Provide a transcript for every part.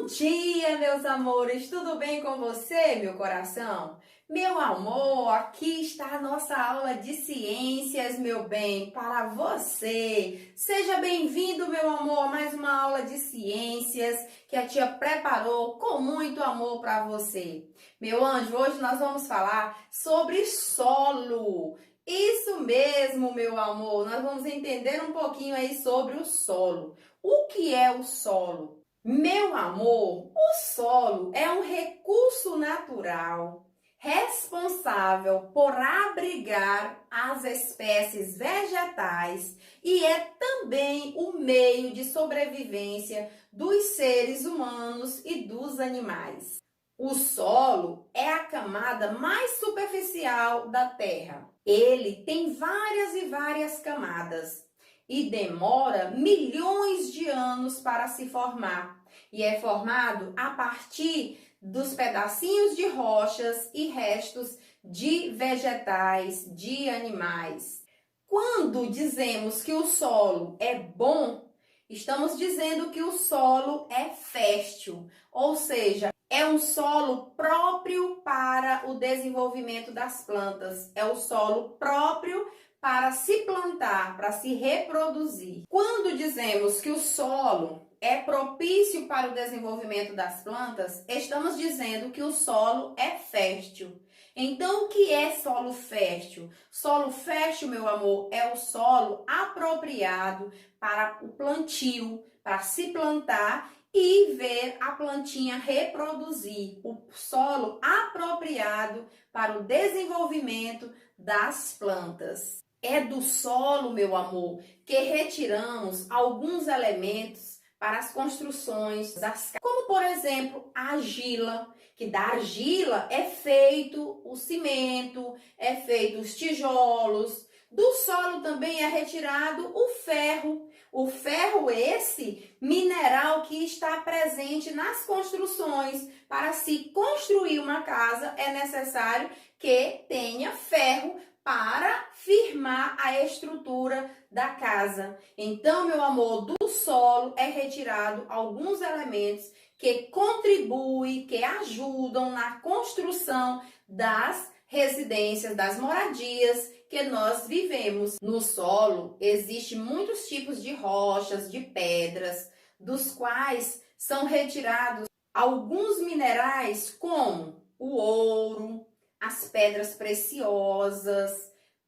Bom dia, meus amores! Tudo bem com você, meu coração? Meu amor, aqui está a nossa aula de ciências, meu bem, para você. Seja bem-vindo, meu amor, a mais uma aula de ciências que a tia preparou com muito amor para você. Meu anjo, hoje nós vamos falar sobre solo. Isso mesmo, meu amor, nós vamos entender um pouquinho aí sobre o solo. O que é o solo? Meu amor, o solo é um recurso natural responsável por abrigar as espécies vegetais e é também o meio de sobrevivência dos seres humanos e dos animais. O solo é a camada mais superficial da Terra. Ele tem várias e várias camadas e demora milhões de anos para se formar. E é formado a partir dos pedacinhos de rochas e restos de vegetais, de animais. Quando dizemos que o solo é bom, estamos dizendo que o solo é fértil, ou seja, é um solo próprio para o desenvolvimento das plantas, é o solo próprio para se plantar, para se reproduzir. Quando dizemos que o solo é propício para o desenvolvimento das plantas, estamos dizendo que o solo é fértil. Então, o que é solo fértil? Solo fértil, meu amor, é o solo apropriado para o plantio, para se plantar e ver a plantinha reproduzir. O solo apropriado para o desenvolvimento das plantas. É do solo, meu amor, que retiramos alguns elementos para as construções das casas, como por exemplo a argila, que da argila é feito o cimento, é feito os tijolos. Do solo também é retirado o ferro. O ferro, esse mineral que está presente nas construções. Para se construir uma casa é necessário que tenha ferro para firmar a estrutura da casa. Então, meu amor, do solo é retirado alguns elementos que contribuem, que ajudam na construção das residências, das moradias que nós vivemos. No solo existem muitos tipos de rochas, de pedras, dos quais são retirados alguns minerais como o ouro, as pedras preciosas,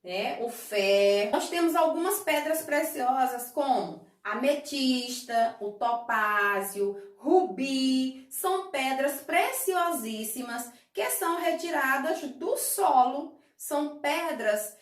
né? O ferro. Nós temos algumas pedras preciosas como a ametista, o topázio, rubi. São pedras preciosíssimas que são retiradas do solo. São pedras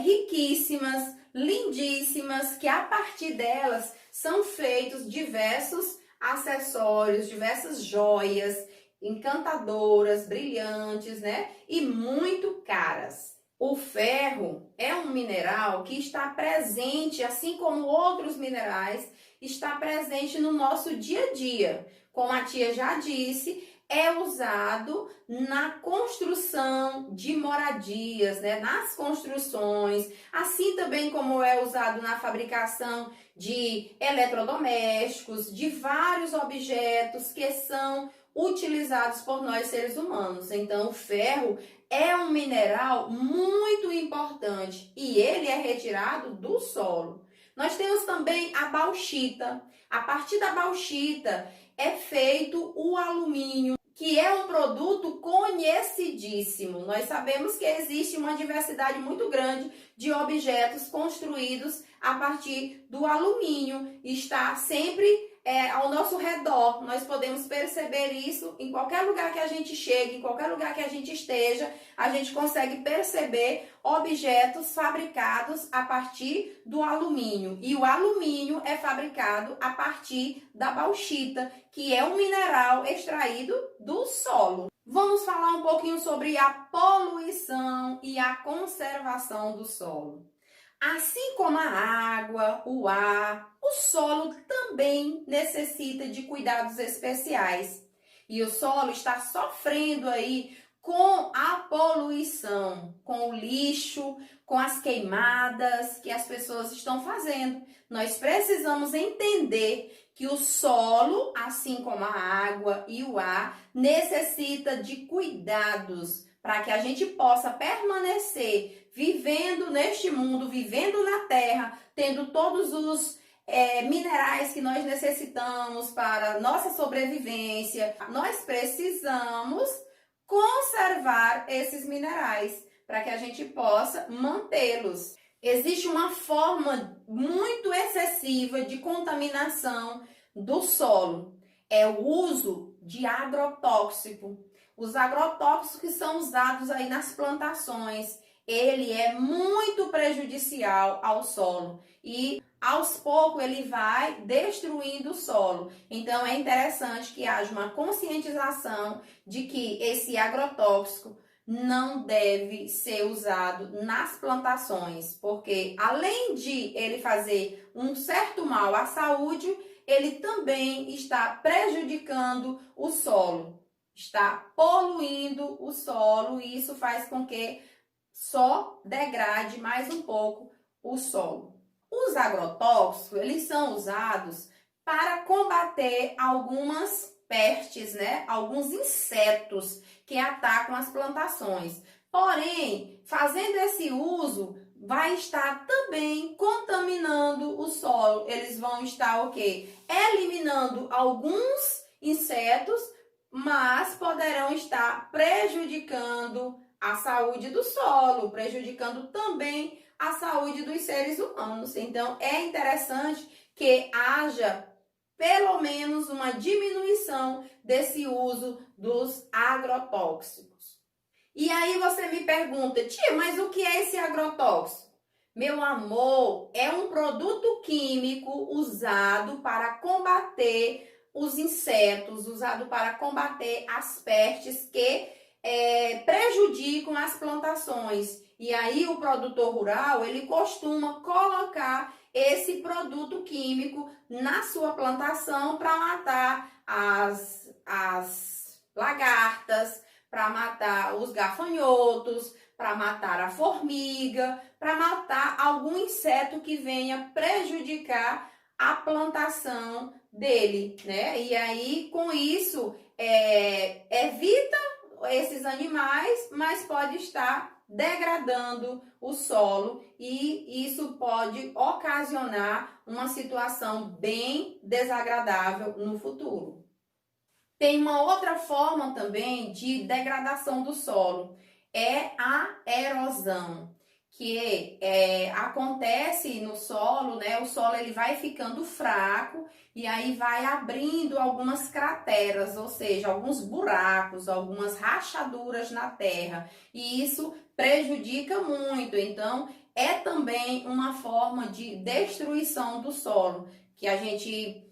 riquíssimas, lindíssimas, que a partir delas são feitos diversos acessórios, diversas joias encantadoras, brilhantes, né? E muito caras. O ferro é um mineral que está presente, assim como outros minerais, está presente no nosso dia a dia. Como a tia já disse, é usado na construção de moradias, né? Nas construções, assim também como é usado na fabricação de eletrodomésticos, de vários objetos que são utilizados por nós seres humanos. Então, o ferro é um mineral muito importante e ele é retirado do solo. Nós temos também a bauxita. A partir da bauxita é feito o alumínio, que é um produto conhecidíssimo. Nós sabemos que existe uma diversidade muito grande de objetos construídos a partir do alumínio. Está sempre ao nosso redor. Nós podemos perceber isso em qualquer lugar que a gente chegue, em qualquer lugar que a gente esteja, a gente consegue perceber objetos fabricados a partir do alumínio. E o alumínio é fabricado a partir da bauxita, que é um mineral extraído do solo. Vamos falar um pouquinho sobre a poluição e a conservação do solo. Assim como a água, o ar, o solo também necessita de cuidados especiais. E o solo está sofrendo aí com a poluição, com o lixo, com as queimadas que as pessoas estão fazendo. Nós precisamos entender que o solo, assim como a água e o ar, necessita de cuidados para que a gente possa permanecer vivendo neste mundo, vivendo na terra, tendo todos os minerais que nós necessitamos para nossa sobrevivência. Nós precisamos conservar esses minerais para que a gente possa mantê-los. Existe uma forma muito excessiva de contaminação do solo. É o uso de agrotóxico. Os agrotóxicos que são usados aí nas plantações, ele é muito prejudicial ao solo e aos poucos ele vai destruindo o solo. Então é interessante que haja uma conscientização de que esse agrotóxico não deve ser usado nas plantações, porque além de ele fazer um certo mal à saúde, ele também está prejudicando o solo, está poluindo o solo e isso faz com que só degrade mais um pouco o solo. Os agrotóxicos, eles são usados para combater algumas pestes, né? Alguns insetos que atacam as plantações. Porém, fazendo esse uso, vai estar também contaminando o solo. Eles vão estar o quê? Eliminando alguns insetos, mas poderão estar prejudicando a saúde do solo, prejudicando também a saúde dos seres humanos. Então, é interessante que haja pelo menos uma diminuição desse uso dos agrotóxicos. E aí você me pergunta, tia, mas o que é esse agrotóxico? Meu amor, é um produto químico usado para combater os insetos, usado para combater as pestes que prejudicam as plantações. E aí o produtor rural, ele costuma colocar esse produto químico na sua plantação para matar as lagartas, para matar os gafanhotos, para matar a formiga, para matar algum inseto que venha prejudicar a plantação dele, né? E aí, com isso, evita esses animais, mas pode estar degradando o solo e isso pode ocasionar uma situação bem desagradável no futuro. Tem uma outra forma também de degradação do solo, é a erosão, que acontece no solo, né? O solo ele vai ficando fraco e aí vai abrindo algumas crateras, ou seja, alguns buracos, algumas rachaduras na terra, e isso prejudica muito. Então, é também uma forma de destruição do solo, que a gente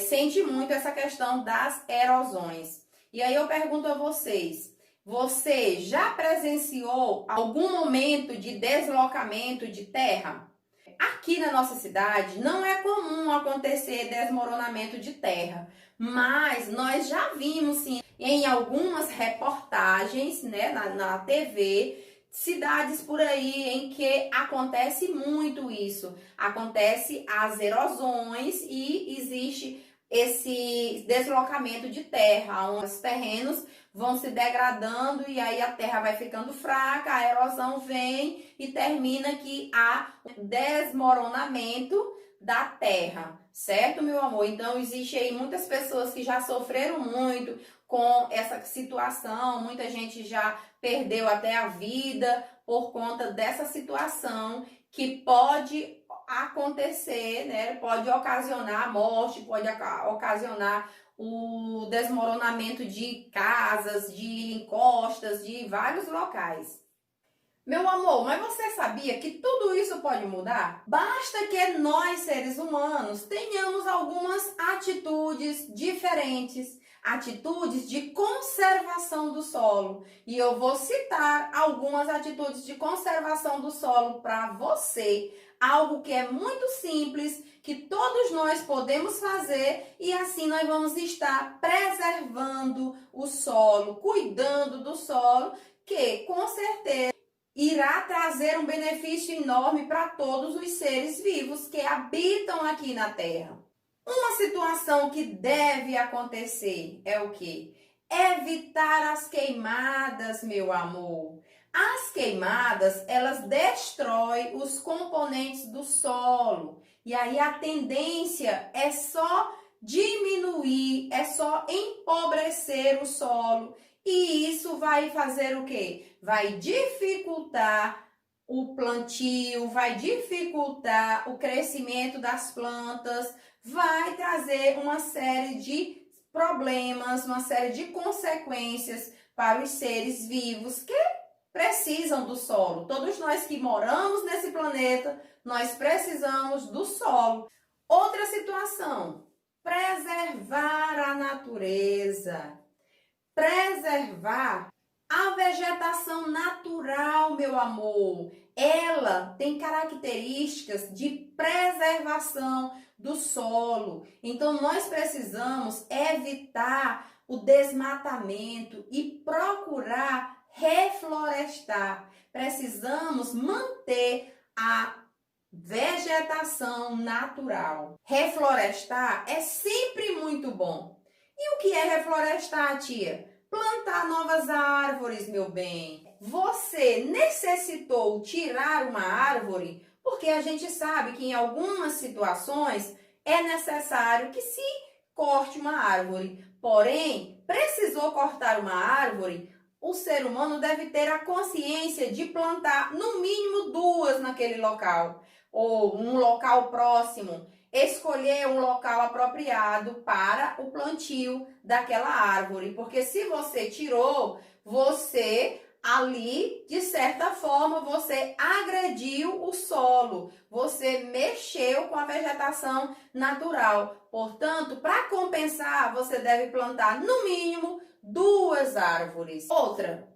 sente muito essa questão das erosões. E aí eu pergunto a vocês, você já presenciou algum momento de deslocamento de terra? Aqui na nossa cidade não é comum acontecer desmoronamento de terra, mas nós já vimos sim em algumas reportagens, né, na TV, cidades por aí em que acontece muito isso. Acontece as erosões e existe esse deslocamento de terra, onde os terrenos vão se degradando e aí a terra vai ficando fraca, a erosão vem e termina que há desmoronamento da terra, certo, meu amor? Então, existe aí muitas pessoas que já sofreram muito com essa situação, muita gente já perdeu até a vida por conta dessa situação que pode acontecer, né? Pode ocasionar a morte, pode ocasionar o desmoronamento de casas, de encostas, de vários locais. Meu amor, mas você sabia que tudo isso pode mudar? Basta que nós, seres humanos, tenhamos algumas atitudes diferentes, atitudes de conservação do solo. E eu vou citar algumas atitudes de conservação do solo para você. Algo que é muito simples, que todos nós podemos fazer e assim nós vamos estar preservando o solo, cuidando do solo, que com certeza irá trazer um benefício enorme para todos os seres vivos que habitam aqui na Terra. Uma situação que deve acontecer é o quê? Evitar as queimadas, meu amor. As queimadas, elas destroem os componentes do solo. E aí a tendência é só diminuir, é só empobrecer o solo. E isso vai fazer o quê? Vai dificultar o plantio, vai dificultar o crescimento das plantas, vai trazer uma série de problemas, uma série de consequências para os seres vivos que precisam do solo. Todos nós que moramos nesse planeta, nós precisamos do solo. Outra situação, preservar a natureza. Preservar a vegetação natural, meu amor. Ela tem características de preservação do solo. Então, nós precisamos evitar o desmatamento e procurar reflorestar. Precisamos manter a vegetação natural. Reflorestar é sempre muito bom. E o que é reflorestar, tia? Plantar novas árvores, meu bem. Você necessitou tirar uma árvore porque a gente sabe que em algumas situações é necessário que se corte uma árvore. Porém, precisou cortar uma árvore, o ser humano deve ter a consciência de plantar no mínimo 2 naquele local ou um local próximo. Escolher um local apropriado para o plantio daquela árvore, porque se você tirou, você ali, de certa forma, você agrediu o solo, você mexeu com a vegetação natural. Portanto, para compensar, você deve plantar no mínimo 2 árvores. Outra,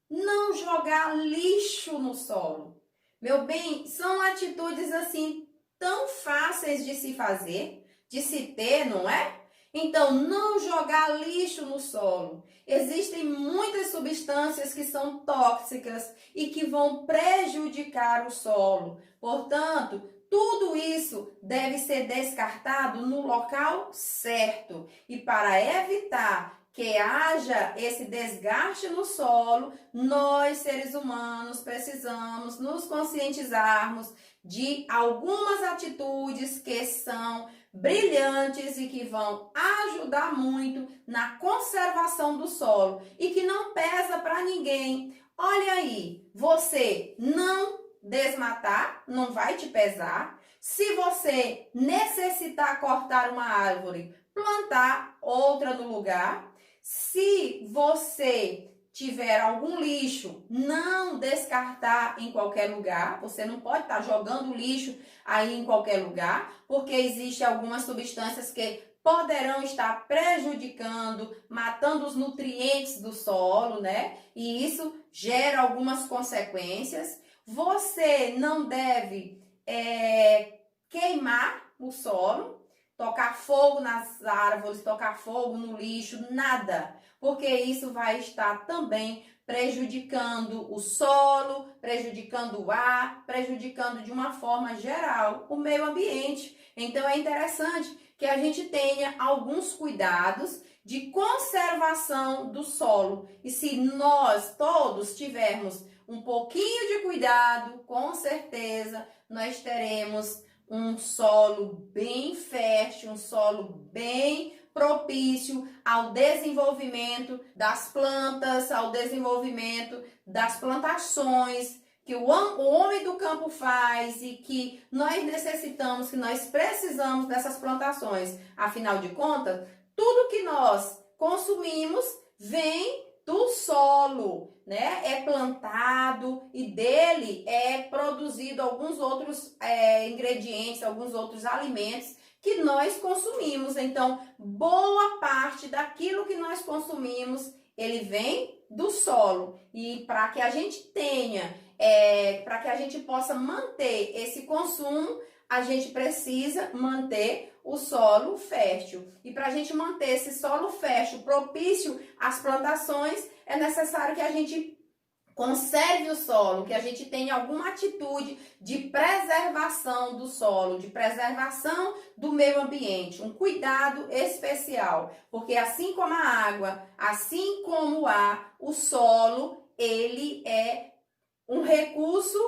não jogar lixo no solo. Meu bem, são atitudes assim tão fáceis de se fazer, de se ter, não é? Então, não jogar lixo no solo. Existem muitas substâncias que são tóxicas e que vão prejudicar o solo. Portanto, tudo isso deve ser descartado no local certo. E para evitar que haja esse desgaste no solo, nós, seres humanos, precisamos nos conscientizarmos de algumas atitudes que são brilhantes e que vão ajudar muito na conservação do solo e que não pesa para ninguém. Olha aí, você não desmatar, não vai te pesar. Se você necessitar cortar uma árvore, plantar outra no lugar. Se você tiver algum lixo, não descartar em qualquer lugar. Você não pode estar jogando lixo aí em qualquer lugar, porque existem algumas substâncias que poderão estar prejudicando, matando os nutrientes do solo, né? E isso gera algumas consequências. Você não deve queimar o solo, tocar fogo nas árvores, tocar fogo no lixo, nada, porque isso vai estar também prejudicando o solo, prejudicando o ar, prejudicando de uma forma geral o meio ambiente. Então é interessante que a gente tenha alguns cuidados de conservação do solo. E se nós todos tivermos um pouquinho de cuidado, com certeza nós teremos um solo bem fértil, um solo bem propício ao desenvolvimento das plantas, ao desenvolvimento das plantações que o homem do campo faz e que nós necessitamos, que nós precisamos dessas plantações. Afinal de contas, tudo que nós consumimos vem do solo, né? É plantado e dele é produzido alguns outros ingredientes, alguns outros alimentos que nós consumimos. Então, boa parte daquilo que nós consumimos, ele vem do solo. E para que a gente tenha, para que a gente possa manter esse consumo, a gente precisa manter o solo fértil. E para a gente manter esse solo fértil propício às plantações, é necessário que a gente Conserve o solo, que a gente tenha alguma atitude de preservação do solo, de preservação do meio ambiente, um cuidado especial, porque assim como a água, assim como o ar, o solo, ele é um recurso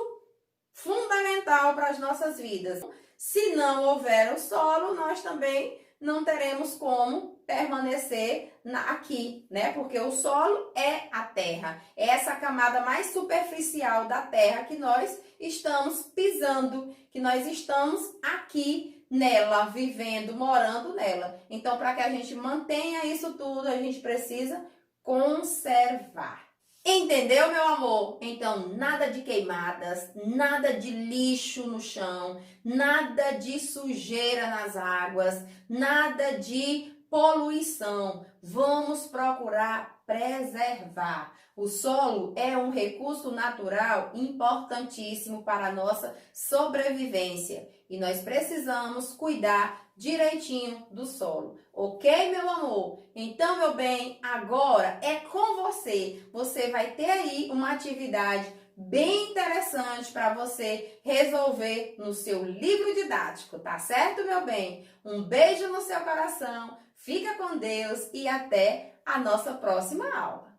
fundamental para as nossas vidas. Se não houver o solo, nós também não teremos como permanecer aqui, né? Porque o solo é a terra, é essa camada mais superficial da terra que nós estamos pisando, que nós estamos aqui nela, vivendo, morando nela. Então, para que a gente mantenha isso tudo, a gente precisa conservar. Entendeu, meu amor? Então, nada de queimadas, nada de lixo no chão, nada de sujeira nas águas, nada de poluição. Vamos procurar preservar. O solo é um recurso natural importantíssimo para a nossa sobrevivência e nós precisamos cuidar direitinho do solo. Ok, meu amor? Então, meu bem, agora é com você. Você vai ter aí uma atividade bem interessante para você resolver no seu livro didático, tá certo, meu bem? Um beijo no seu coração, fica com Deus e até a nossa próxima aula.